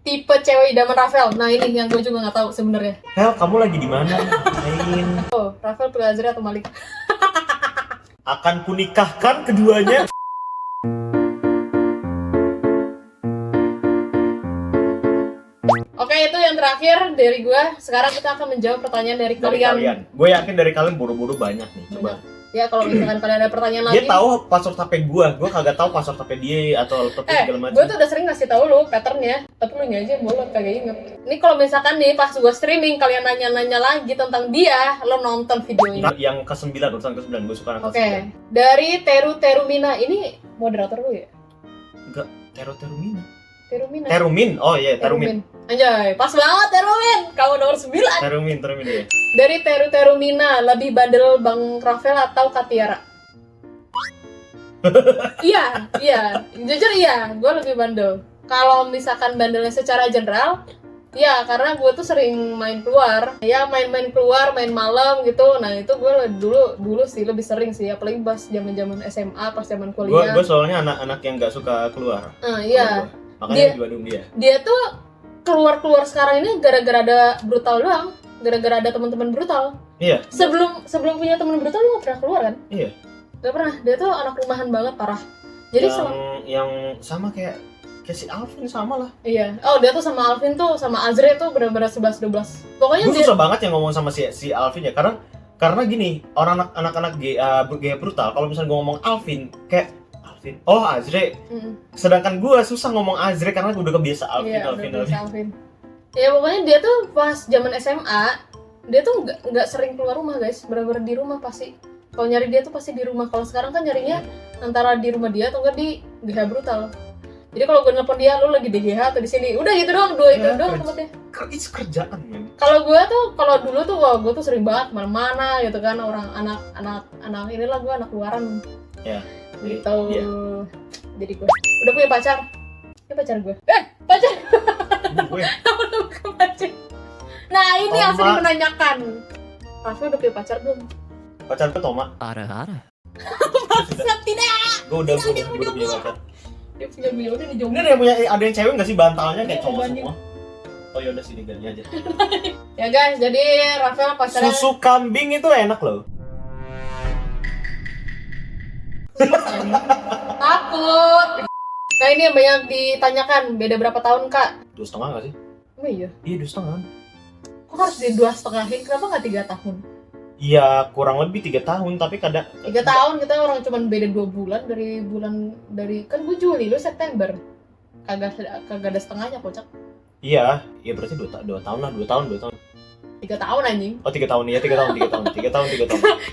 tipe cewek idaman Rafael. Nah ini yang gue juga nggak tahu sebenarnya. Hel, kamu lagi di mana? Main. Oh, Rafael pilih Azri atau Malik? Akan kunikahkan keduanya. Oke, itu yang terakhir dari gue. Sekarang kita akan menjawab pertanyaan dari kalian. Gue yakin dari kalian buru-buru banyak nih. Coba. Ya kalau misalkan kalian ada pertanyaan lagi. Dia tahu password HP gue kagak tahu password HP dia atau laptopnya segala macam. Gue tuh udah sering ngasih tahu lu patternnya, tapi lu aja bolot kagak inget. Ini kalau misalkan nih pas gue streaming kalian nanya-nanya lagi tentang dia, lo nonton videonya. Yang ke-9, urusan ke-9, gue suka yang ke-9. Oke. Dari Terumina, ini moderator lu ya? Enggak, Terumina. Terumin. Oh iya, Terumin. Anjay, pas banget Terumin. Kamu nomor 9. Terumin ya. Dari Terumina, lebih bandel Bang Rafael atau Katiara? Iya. Jujur iya, gue lebih bandel. Kalau misalkan bandelnya secara general, ya karena gue tuh sering main keluar. Ya main keluar, main malam gitu. Nah itu gue dulu sih lebih sering sih, apalagi pas zaman SMA, pas zaman kuliah. Gue soalnya anak-anak yang nggak suka keluar. Iya. Makanya di Bandung dia. Dia tuh keluar sekarang ini gara-gara ada brutal doang. Gara-gara ada teman-teman brutal. Iya. Sebelum punya teman brutal lu gak pernah keluar kan? Iya. Gak pernah. Dia tuh anak rumahan banget parah. Jadi yang sama kayak si Alvin sama lah. Iya. Oh, dia tuh sama Alvin tuh sama Azre tuh benar-benar 11-12. Pokoknya gue susah banget yang ngomong sama si Alvin ya karena gini, orang anak-anak gaya brutal kalau misalnya gue ngomong Alvin kayak oh Azre. Sedangkan gue susah ngomong Azre karena gue udah kebiasa Alvin. Ya pokoknya dia tuh pas zaman SMA dia tuh nggak sering keluar rumah guys, bener-bener di rumah pasti. Kalau nyari dia tuh pasti di rumah. Kalau sekarang kan nyarinya antara di rumah dia atau enggak di GH Brutal. Jadi kalau gue nelfon dia, lu lagi di GH atau di sini, udah gitu doang, itu doang tempatnya. Itu kerjaan men. Kalau dulu tuh gue tuh sering banget mana-mana gitu kan, orang anak inilah gue anak luaran. Ya. Gitu. Iya. Jadi gue udah punya pacar. Ini pacar gue. Pacar. Gue. Pacar. Nah, ini yang sering menanyakan. Rafa udah punya pacar belum? Pacar gue Toma. Ara. Maksud tidak. Gue udah punya pacar. Dia punya udah dijomblo. Ini ada yang cewek nggak sih bantalnya kayak cowok semua? Oh ya udah sini ganti aja. Ya guys, jadi Rafael pacarnya susu kambing itu enak loh. Takut. Nah ini yang banyak ditanyakan, beda berapa tahun kak? 2,5 nggak sih? Oh iya? Iya 2,5. Kok harus di 2,5? Kenapa nggak 3 tahun? Iya kurang lebih 3 tahun tapi kadang 3 tahun kita orang cuma beda 2 bulan dari kan gue Juli, lu September. Kagak ada setengahnya kocak. Iya berarti 2 tahun lah, 2 tahun. 3 tahun anjing. Oh 3 tahun, iya 3 tahun.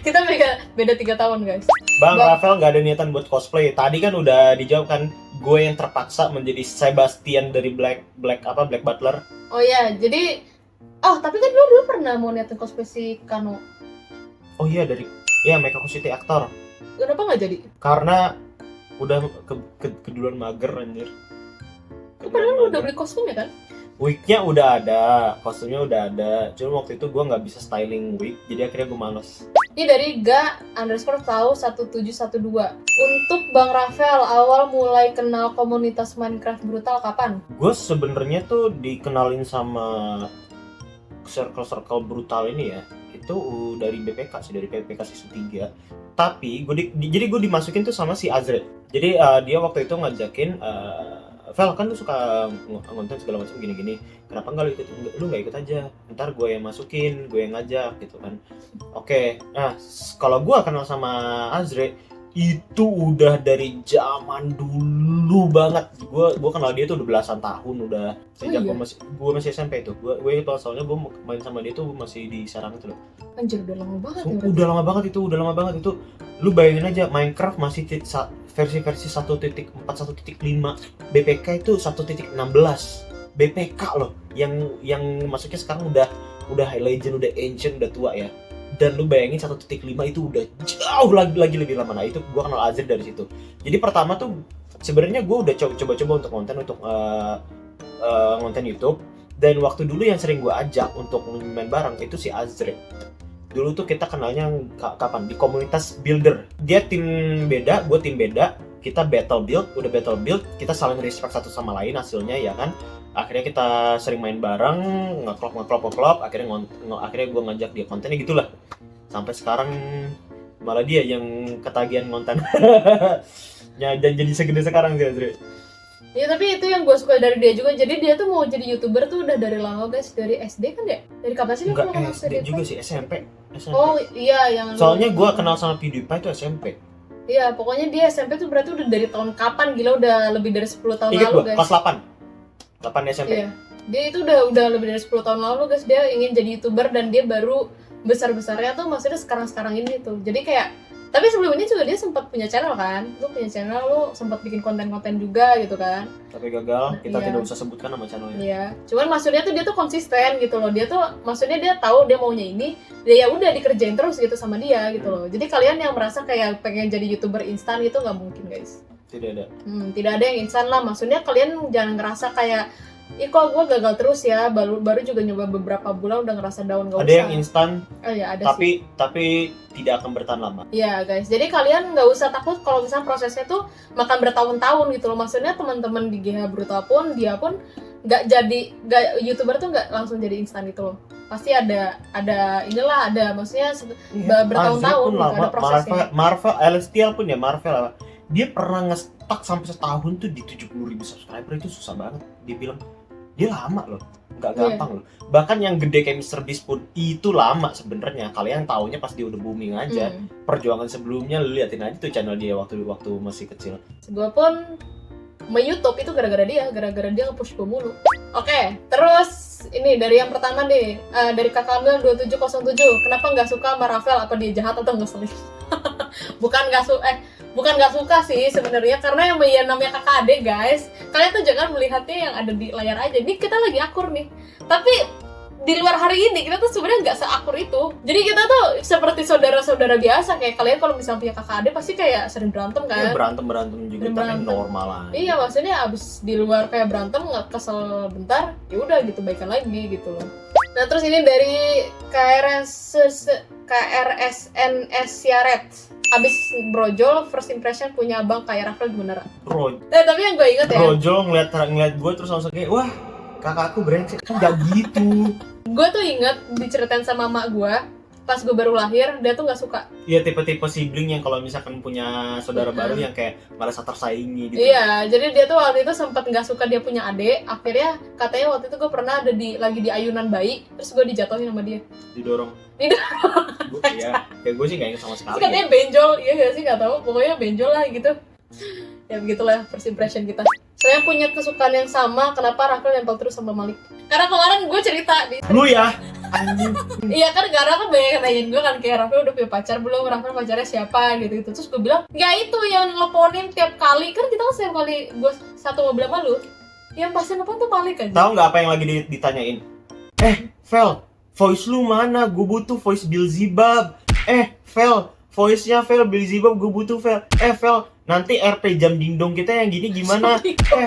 Kita beda 3 tahun guys. Bang Rafael nggak ada niatan buat cosplay. Tadi kan udah dijawab kan, gue yang terpaksa menjadi Sebastian dari Black Butler. Oh iya, jadi tapi kan lu dulu pernah mau niatin cosplay si Kano. Oh iya Mecha City aktor. Kenapa nggak jadi? Karena udah keduluan mager anjir. Padahal lu udah beli kostumnya kan? Wignya udah ada, kostumnya udah ada. Cuma waktu itu gue nggak bisa styling wig, jadi akhirnya gue males. Ini dari ga_tahu1712. Untuk Bang Rafael, awal mulai kenal komunitas Minecraft Brutal kapan? Gue sebenarnya tuh dikenalin sama circle brutal ini ya. Itu dari BPK sih, dari BPK season 3. Tapi jadi gue dimasukin tuh sama si Azre. Jadi dia waktu itu ngajakin Vel kan lu suka ngonten segala macam gini-gini, kenapa nggak lu nggak ikut aja, ntar gue yang masukin, gue yang ngajak gitu kan. Oke. Nah kalau gue kenal sama Azre itu udah dari zaman dulu banget. Gue kenal dia tuh udah belasan tahun, udah sejak gue masih SMP tuh. Gue itu soalnya gue main sama dia tuh masih di Serang itu loh. Anjir udah lama banget. Udah lama banget itu. Lu bayangin aja Minecraft masih versi 1.4 1.5, BPK itu 1.16 BPK loh, yang masuknya sekarang udah high legend, udah ancient, udah tua ya. Dan lu bayangin 1.5 itu udah jauh lagi lebih lama. Nah itu gue kenal Azir dari situ. Jadi pertama tuh sebenarnya gue udah coba-coba untuk konten YouTube. Dan waktu dulu yang sering gue ajak untuk main bareng itu si Azre. Dulu tuh kita kenalnya kapan? Di komunitas builder. Dia tim beda, gue tim beda. Kita battle build, kita saling respect satu sama lain hasilnya ya kan. Akhirnya kita sering main bareng, ngeklop, akhirnya akhirnya gue ngajak dia kontennya gitulah. Sampai sekarang malah dia yang ketagihan konten. Ya, dan jadi segede sekarang sih, Azri. Ya tapi itu yang gue suka dari dia juga. Jadi dia tuh mau jadi YouTuber tuh udah dari lama guys, dari SD kan ya? Dari kapan sih dia Enggak kenal SD juga sih, SMP. Oh iya yang Soalnya gue kenal sama PewDiePie itu SMP. Iya, pokoknya dia SMP tuh berarti udah dari tahun kapan, gila udah lebih dari 10 tahun Ingat lalu gue, guys. kelas 8 SMP. Iya. Dia itu udah lebih dari 10 tahun lalu guys, dia ingin jadi YouTuber dan dia baru besar-besarnya tuh maksudnya sekarang-sekarang ini tuh. Jadi kayak tapi sebelum ini juga dia sempat punya channel kan. Lu punya channel, lu sempat bikin konten-konten juga gitu kan. Tapi gagal, kita Iya. tidak usah sebutkan nama channelnya. Iya. Cuman maksudnya tuh dia tuh konsisten gitu loh. Dia tuh maksudnya dia tahu dia maunya ini, dia ya udah dikerjain terus gitu sama dia gitu loh. Jadi kalian yang merasa kayak pengen jadi YouTuber instan itu nggak mungkin guys. Tidak ada. Tidak ada yang instan lah. Maksudnya kalian jangan ngerasa kayak ih kok gue gagal terus ya, baru juga nyoba beberapa bulan udah ngerasa down, gak usah. Ada yang instan, Oh ya ada sih. tapi tidak akan bertahan lama. Iya guys, jadi kalian nggak usah takut kalau misalnya prosesnya tuh makan bertahun-tahun gitu loh. Maksudnya teman-teman di GH Brutal pun dia pun nggak YouTuber tuh nggak langsung jadi instan gitu loh. Pasti ada inilah ada maksudnya bertahun-tahun gitu, ada prosesnya. Marvel, Celestial pun ya Marvel apa. Dia pernah nge-stuck sampai setahun tuh di 70.000 subscriber, itu susah banget. Dia bilang dia lama loh, nggak gampang loh. Bahkan yang gede kayak MrBeast pun itu lama sebenarnya. Kalian taunya pas dia udah booming aja. Perjuangan sebelumnya lu liatin aja tuh channel dia waktu masih kecil. Gue pun YouTube itu gara-gara dia nge-push gue mulu. Oke, terus ini dari yang pertama deh, dari Kakak Amil 2707. Kenapa nggak suka sama Rafael? Apa dia jahat atau ngeselin? Bukan nggak suka sih sebenarnya, karena yang namanya kakak adik guys. Kalian tuh jangan melihatnya yang ada di layar aja. Ini kita lagi akur nih, tapi di luar hari ini kita tuh sebenarnya nggak seakur itu. Jadi kita tuh seperti saudara-saudara biasa. Kayak kalian kalau misalnya punya kakak adik pasti kayak sering berantem kan? Ya, berantem juga, tapi normal lah. Iya, maksudnya abis di luar kayak berantem nggak kesel bentar, ya udah gitu baikan lagi gitu loh. Nah terus ini dari KRSNS Siaret. Abis brojol, first impression punya abang kayak Rafael gimana? Tapi yang gue inget ya, brojol ngeliat gue terus langsung kayak wah kakakku brengsek, kan gak gitu. Gue tuh inget diceritain sama mak gue pas gue baru lahir, dia tuh nggak suka. Iya, tipe-tipe sibling yang kalau misalkan punya saudara baru yang kayak merasa tersaingi gitu. Iya, jadi dia tuh waktu itu sempat nggak suka dia punya adik. Akhirnya katanya waktu itu gue pernah ada lagi di ayunan bayi, terus gue dijatuhin sama dia. Didorong. Iya, kayak gue sih nggak ingat sama sekali. Terus katanya benjol, iya gak sih, nggak tahu. Pokoknya benjol lah gitu. Ya begitulah first impression kita. Saya punya kesukaan yang sama, kenapa Rafael nempel terus sama Malik? Karena kemarin gue cerita di... Lu ya? Anjing. Iya kan, karena kan banyak yang nanyain gue kan, kayak Rafael udah punya pacar belum, Rafael pacarnya siapa gitu. Terus gue bilang, ya itu yang nelponin tiap kali. Kan kita kan setiap kali gue satu mobil sama lu, yang pasti nelpon tuh Malik aja. Tahu nggak apa yang lagi ditanyain? Vel, voice lu mana? Gue butuh voice Bilzibab. Vel, voice-nya Vel Bilzibab, gue butuh Vel. Vel, nanti RP jam dingdong kita yang gini gimana?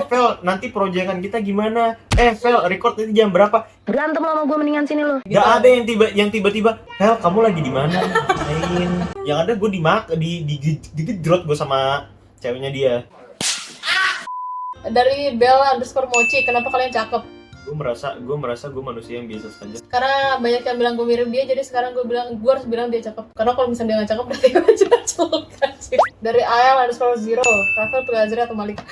Vel, nanti proyekan kita gimana? Vel, record itu jam berapa? Berantem sama gue, mendingan sini lo. Gak ada yang tiba-tiba, Vel, kamu lagi di mana? Main. Yang ada gue digedrot gue sama ceweknya dia. Dari Bella_Mochi, kenapa kalian cakep? Gue merasa gue manusia yang biasa saja. Karena banyak yang bilang gue mirip dia, jadi sekarang gue harus bilang dia cakep. Karena kalau misalnya dia nggak cakep, berarti gue jelek kan sih. Dari AL_0, Rafael pilih Azri atau Malik?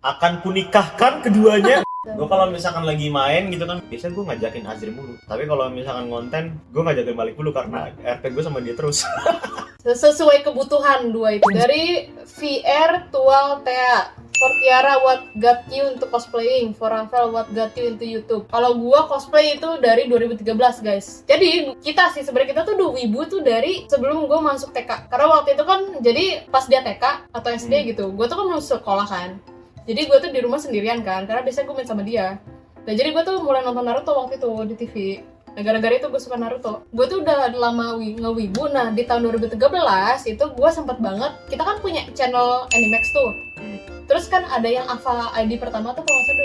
Akan kunikahkan keduanya. Gue kalau misalkan lagi main gitu kan, biasanya gue ngajakin Azri mulu. Tapi kalau misalkan konten, gue ngajakin Malik dulu karena RP gue sama dia terus. Sesuai kebutuhan dua itu. Dari VR Tual Tea. For Tiara, what got you into cosplaying? For Rafael, what got you into YouTube? Kalau gua cosplay itu dari 2013 guys. Jadi kita sih sebenarnya kita tuh wibu tuh dari sebelum gua masuk TK. Karena waktu itu kan jadi pas dia TK atau SD gitu, gua tuh kan belum sekolah kan. Jadi gua tuh di rumah sendirian kan, karena biasanya gua main sama dia. Nah jadi gua tuh mulai nonton Naruto waktu itu di TV. Nah, gara-gara itu gue suka Naruto. Gue tuh udah lama ngewibu. Nah, di tahun 2013 itu gue sempet banget. Kita kan punya channel Animax tuh. Terus kan ada yang Ava ID pertama tuh kalau nggak salah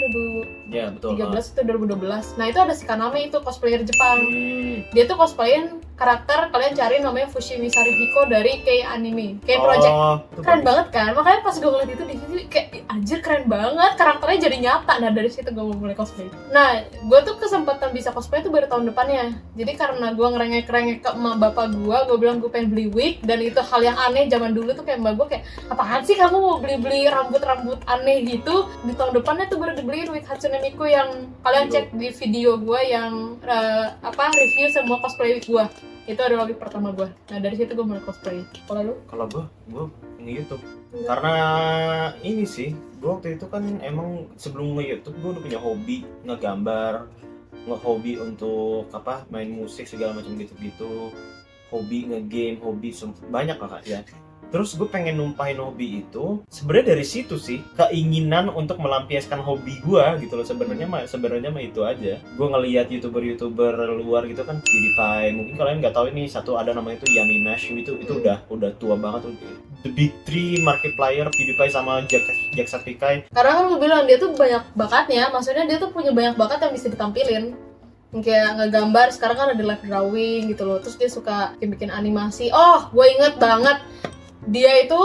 2013 itu 2012. Nah, itu ada si Kaname itu cosplayer Jepang. Dia tuh cosplayin karakter, kalian cari namanya Fushimi Sarihiko dari K-anime, K-project. itu Keren bagus. banget kan? Makanya pas gue ngeliat itu di situ kayak anjir keren banget, karakternya jadi nyata. Nah dari situ gue mau mulai cosplay. Nah gue tuh kesempatan bisa cosplay tuh baru tahun depannya. Jadi karena gue ngerengek-rengek ke emak bapak gue bilang gue pengen beli wig, dan itu hal yang aneh zaman dulu tuh, kayak mbak gue kayak apaan sih kamu mau beli rambut aneh gitu. Di tahun depannya tuh baru dibeliin wig Hatsune Miku yang kalian cek di video gue yang review semua cosplay wig gue. Itu adalah wig pertama gue. Nah dari situ gue mulai cosplay. Kalau lu? Kalau gue nge-YouTube karena ini sih, gue waktu itu kan emang sebelum nge-YouTube gue udah punya hobi ngegambar, hobi untuk main musik segala macam gitu-gitu, hobi nge-game, hobi banyak lah Kak, ya. Terus gue pengen numpahin hobi itu sebenarnya dari situ sih, keinginan untuk melampiaskan hobi gue gitu loh. Sebenarnya mah itu aja. Gue ngelihat youtuber luar gitu kan, PewDiePie, mungkin kalian nggak tahu ini satu, ada namanya itu Yami Mash, itu udah tua banget tuh. The Big Three Markiplier, PewDiePie sama Jacksepticeye. Karena kan gue bilang dia tuh banyak bakatnya, maksudnya dia tuh punya banyak bakat yang bisa ditampilin. Kayak ngegambar, sekarang kan ada live drawing gitu loh. Terus dia suka bikin animasi. Oh, gue inget banget. Dia itu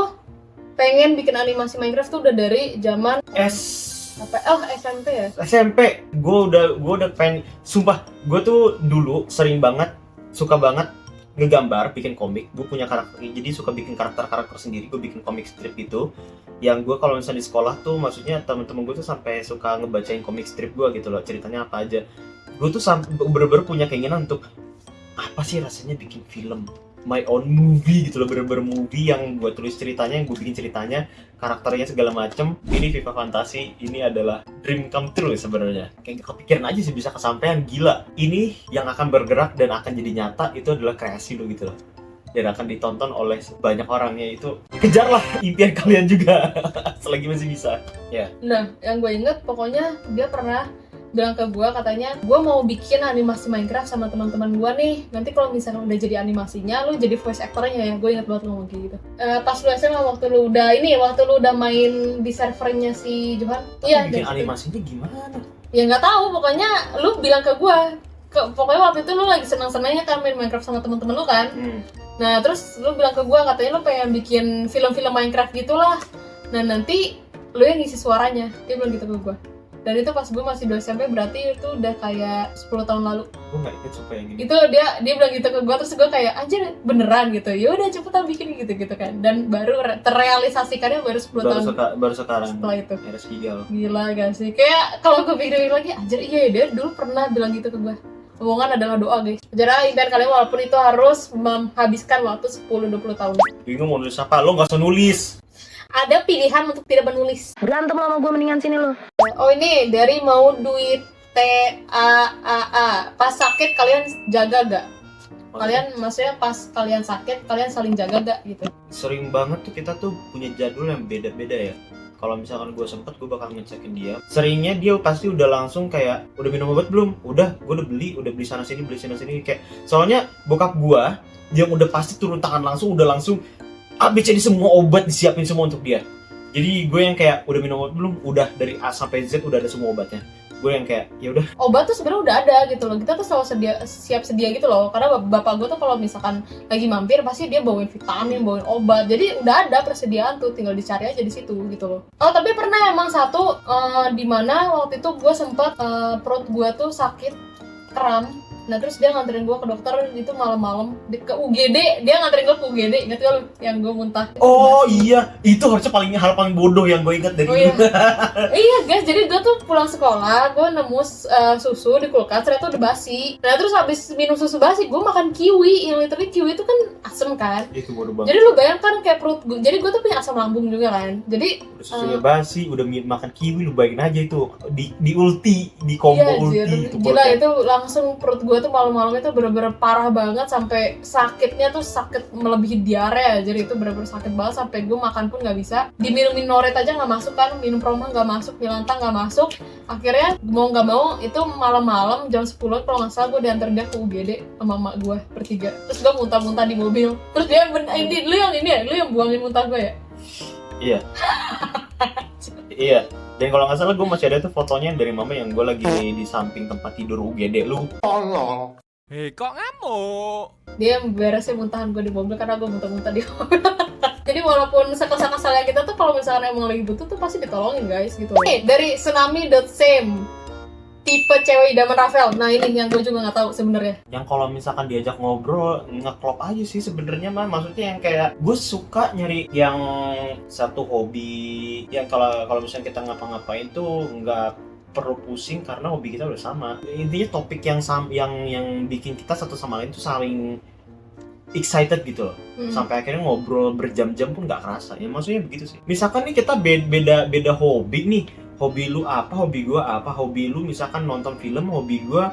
pengen bikin animasi Minecraft tuh udah dari zaman SMP ya? SMP. Gue udah pengen, sumpah, gue tuh dulu suka banget ngegambar, bikin komik. Gue punya karakter, jadi suka bikin karakter sendiri. Gue bikin komik strip itu, yang gue kalau misalnya di sekolah tuh, maksudnya temen-temen gue tuh sampai suka ngebacain komik strip gue gitu loh, ceritanya apa aja. Gue tuh bener-bener punya keinginan untuk apa sih rasanya bikin film, my own movie gitu loh, bener-bener movie yang gue tulis ceritanya, yang gue bikin ceritanya, karakternya segala macem. Ini Viva Fantasi, ini adalah dream come true sebenarnya. Kayak gak kepikiran aja sih bisa kesampaian, gila. Ini yang akan bergerak dan akan jadi nyata, itu adalah kreasi lo gitu loh. Dan akan ditonton oleh banyak orangnya. Itu kejarlah impian kalian juga selagi masih bisa. Ya. Nah, yang gue inget pokoknya dia pernah bilang ke gue, katanya gue mau bikin animasi Minecraft sama teman-teman gue nih, nanti kalau misalnya udah jadi animasinya lu jadi voice actornya ya. Gue inget banget lu ngomong gitu. Pas lu SMA, waktu lu udah main di servernya si Johan. Iya, Bikin animasinya gimana? Ya nggak tahu, pokoknya lu bilang ke gue, pokoknya waktu itu lu lagi senang-senangnya kan main Minecraft sama teman-teman lu kan. Nah terus lu bilang ke gue, katanya lu pengen bikin film-film Minecraft gitulah. Nah nanti lu yang ngisi suaranya. Dia bilang gitu ke gue. Dan itu pas gue masih 2 SMP, berarti itu udah kayak 10 tahun lalu. Gue nggak inget supaya yang gini. Itu dia bilang gitu ke gue, terus gue kayak anjir beneran gitu. Ya udah cepetan bikin gitu kan. Dan baru terrealisasikannya baru 10 tahun baru sekarang setelah itu. Eres Gigal. Gila gak sih? Kayak kalau gue pikir lagi, anjir iya ya, dia dulu pernah bilang gitu ke gue. Omongan adalah doa guys. Jadi impian kalian walaupun itu harus menghabiskan waktu 10-20 tahun. Bingung mau nulis apa? Lo nggak usah nulis. Ada pilihan untuk tidak menulis. Berantem lo sama gue, mendingan sini lo. Oh ini dari mau duit TAAA. Pas sakit kalian jaga gak? Kalian maksudnya pas kalian sakit kalian saling jaga gak gitu? Sering banget tuh kita tuh punya jadwal yang beda-beda ya. Kalau misalkan gue sempet, gue bakal ngecekin dia. Seringnya dia pasti udah langsung kayak, udah minum obat belum? Udah, gue udah beli sana sini kayak. Soalnya bokap gue yang udah pasti turun tangan langsung, udah langsung ABCD semua obat disiapin semua untuk dia. Jadi gue yang kayak udah minum obat belum? Udah, dari A sampai Z udah ada semua obatnya. Gue yang kayak ya udah. Obat tuh sebenarnya udah ada gitu loh. Kita tuh selalu siap sedia gitu loh. Karena bapak gue tuh kalau misalkan lagi mampir pasti dia bawain vitamin, bawain obat. Jadi udah ada persediaan tuh, tinggal dicari aja di situ gitu loh. Oh tapi pernah emang satu di mana waktu itu gue sempet perut gue tuh sakit kram. Nah terus dia nganterin gue ke dokter itu malam-malam ke UGD. Dia nganterin gue ke UGD. Ingat gak lu yang gue muntah? Oh iya, itu harusnya hal paling bodoh yang gue ingat dari iya. Iya guys, jadi gue tuh pulang sekolah, gue nemu susu di kulkas, ternyata udah basi. Nah terus habis minum susu basi, gue makan kiwi. Yang literally kiwi itu kan asem kan. Itu bodoh banget. Jadi lu bayangkan kayak perut gue, jadi gue tuh punya asam lambung juga kan. Jadi udah susunya basi, udah makan kiwi, lu bayangin aja itu di ulti, di combo iya, ulti itu. Gila itu langsung perut gue tuh malam-malam itu bener-bener parah banget, sampai sakitnya tuh sakit melebihi diare. Jadi itu bener-bener sakit banget sampai gue makan pun nggak bisa. Diminumin Noret aja nggak masuk kan, minum Proma nggak masuk, Milanta nggak masuk. Akhirnya mau nggak mau itu malam-malam jam 10 kalau nggak salah gue diantar dia ke UGD sama emak gue bertiga. Terus gue muntah-muntah di mobil. Terus dia lu yang buangin muntah gue ya? Iya. Iya. Dan kalau nggak salah gue masih ada tuh fotonya dari mama yang gue lagi di samping tempat tidur UGD lu. Kok ngamuk? Dia beresin muntahan gue di mobil karena gue muntah-muntah di mobil. Jadi walaupun sekesal-kesalnya kita tuh kalau misalkan emang lagi butuh tuh pasti ditolongin guys gitu. Dari tsunami.same, tipe cewek idaman Rafael. Nah ini yang gue juga nggak tahu sebenarnya. Yang kalau misalkan diajak ngobrol ngeklop aja sih sebenarnya mah, maksudnya yang kayak gue suka nyari yang satu hobi yang kalau misalnya kita ngapa-ngapain tuh nggak perlu pusing karena hobi kita udah sama. Intinya topik yang yang bikin kita satu sama lain tuh saling excited gitu loh. Sampai akhirnya ngobrol berjam-jam pun nggak kerasa. Ya maksudnya begitu sih. Misalkan nih kita beda hobi nih. Hobi lu apa, hobi gua apa, hobi lu misalkan nonton film, hobi gua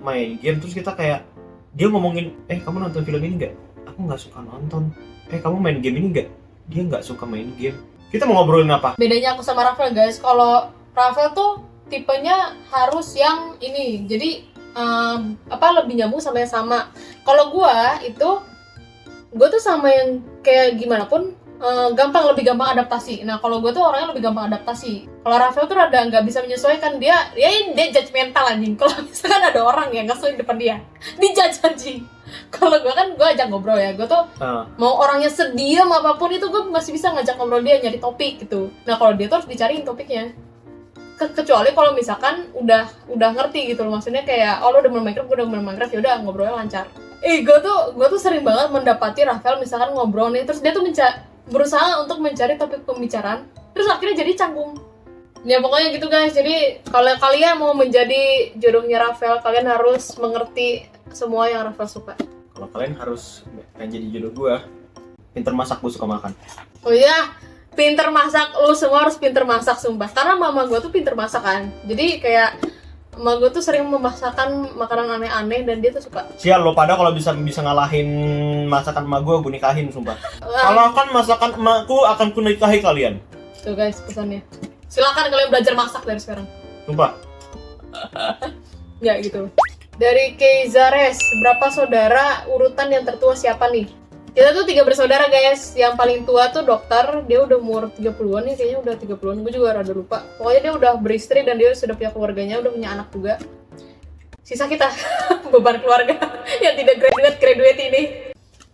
main game, terus kita kayak dia ngomongin, kamu nonton film ini nggak? Aku nggak suka nonton. Kamu main game ini nggak? Dia nggak suka main game. Kita mau ngobrolin apa? Bedanya aku sama Rafael guys, kalau Rafael tuh tipenya harus yang ini, jadi lebih nyambung sama yang sama. Kalau gue tuh sama yang kayak gimana pun lebih gampang adaptasi. Nah kalau gue tuh orangnya lebih gampang adaptasi. Kalau Rafael tuh rada nggak bisa menyesuaikan, dia judgmental anjing. Kalau misalkan ada orang yang ngeselin depan dia dijudge anjing. Kalau gue kan gue ajak ngobrol ya, gue tuh mau orangnya sediam apapun itu gue masih bisa ngajak ngobrol dia, nyari topik gitu. Nah kalau dia tuh harus dicariin topiknya. Kecuali kalau misalkan udah ngerti gitu loh, maksudnya kayak lo udah main Minecraft, gue udah main Minecraft, ya udah ngobrolnya lancar. Gue tuh sering banget mendapati Rafael misalkan ngobrol nih, terus dia tuh berusaha untuk mencari topik pembicaraan, terus akhirnya jadi canggung. Ya pokoknya gitu guys. Jadi kalau kalian mau menjadi jodohnya Rafael, kalian harus mengerti semua yang Rafael suka. Kalau kalian harus pengen jadi jodoh gue, pinter masak, gue suka makan. Oh iya, pinter masak, lu semua harus pinter masak sumpah. Karena mama gue tuh pinter masak kan. Jadi kayak mama gue tuh sering memasakkan makanan aneh-aneh dan dia tuh suka. Sial lo pada kalau bisa ngalahin masakan emak gue nikahin sumpah. Kalau kan masakan emakku akan ku nikahi kalian. Tuh guys pesannya. Silakan kalian belajar masak dari sekarang. Sumpah. Ya gitu. Dari Keizares, berapa saudara, urutan yang tertua siapa nih? Kita tuh 3 bersaudara guys. Yang paling tua tuh dokter, dia udah umur 30-an nih, kayaknya udah 30-an, gue juga rada lupa. Pokoknya dia udah beristri dan dia sudah punya keluarganya, udah punya anak juga. Sisa kita, beban keluarga yang tidak graduate ini.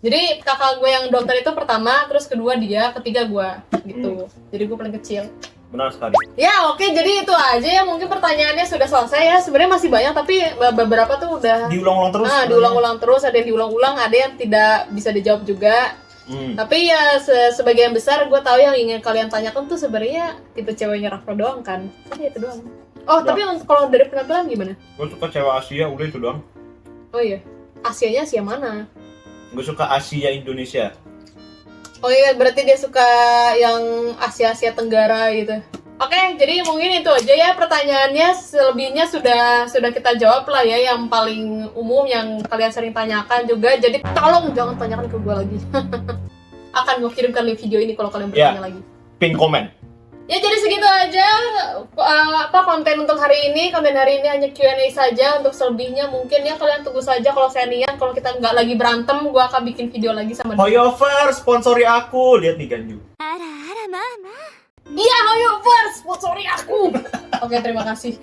Jadi kakak gue yang dokter itu pertama, terus kedua dia, ketiga gue gitu. Jadi gue paling kecil. Benar sekali. Ya oke, jadi itu aja ya, mungkin pertanyaannya sudah selesai ya. Sebenarnya masih banyak tapi beberapa tuh udah diulang-ulang terus. Diulang-ulang terus, ada yang diulang-ulang, ada yang tidak bisa dijawab juga. Tapi ya sebagian besar gue tahu yang ingin kalian tanyakan tuh sebenarnya tipe ceweknya Rafa doang kan. Jadi itu doang. Oh, tapi kalau dari penampilan gimana? Gue suka cewek Asia, udah itu doang. Oh iya. Asianya Asia mana? Gue suka Asia Indonesia. Oh iya, berarti dia suka yang Asia Tenggara gitu. Oke, jadi mungkin itu aja ya pertanyaannya. Selebihnya sudah kita jawab lah ya, yang paling umum yang kalian sering tanyakan juga. Jadi tolong jangan tanyakan ke gue lagi. Akan gue kirimkan video ini kalau kalian bertanya lagi. Pin komen. Ya jadi segitu aja konten untuk hari ini. Konten hari ini hanya Q&A saja. Untuk selebihnya mungkin ya kalian tunggu saja. Kalau saya niat, kalau kita nggak lagi berantem, gue akan bikin video lagi sama dia. Hoyover sponsori aku. Lihat nih Ganyu. Iya, Hoyover sponsori aku. Oke, terima kasih.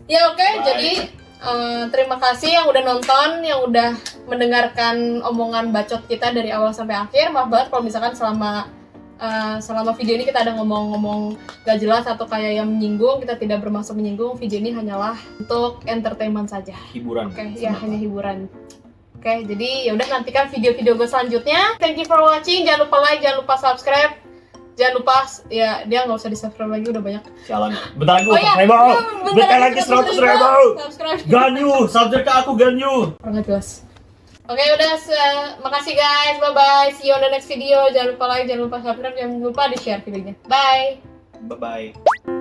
Ya oke, jadi terima kasih yang udah nonton, yang udah mendengarkan omongan bacot kita dari awal sampai akhir. Maaf banget kalau misalkan selama video ini kita ada ngomong-ngomong gak jelas atau kayak yang menyinggung. Kita tidak bermaksud menyinggung. Video ini hanyalah untuk entertainment saja. Hiburan. Oke, ya hanya hiburan. Oke, jadi ya udah nantikan video-video gue selanjutnya. Thank you for watching. Jangan lupa like, jangan lupa subscribe. Jangan lupa ya, dia nggak usah di-subscribe lagi, udah banyak. Jalan. Bentar lagi 100.000. Bentar lagi 100.000. Subscribe. Ganyu, subscribe ke aku Ganyu. Kurang jelas. Oke, udah, makasih guys, bye-bye, see you on the next video. Jangan lupa like, jangan lupa subscribe, jangan lupa di-share videonya. Bye! Bye-bye.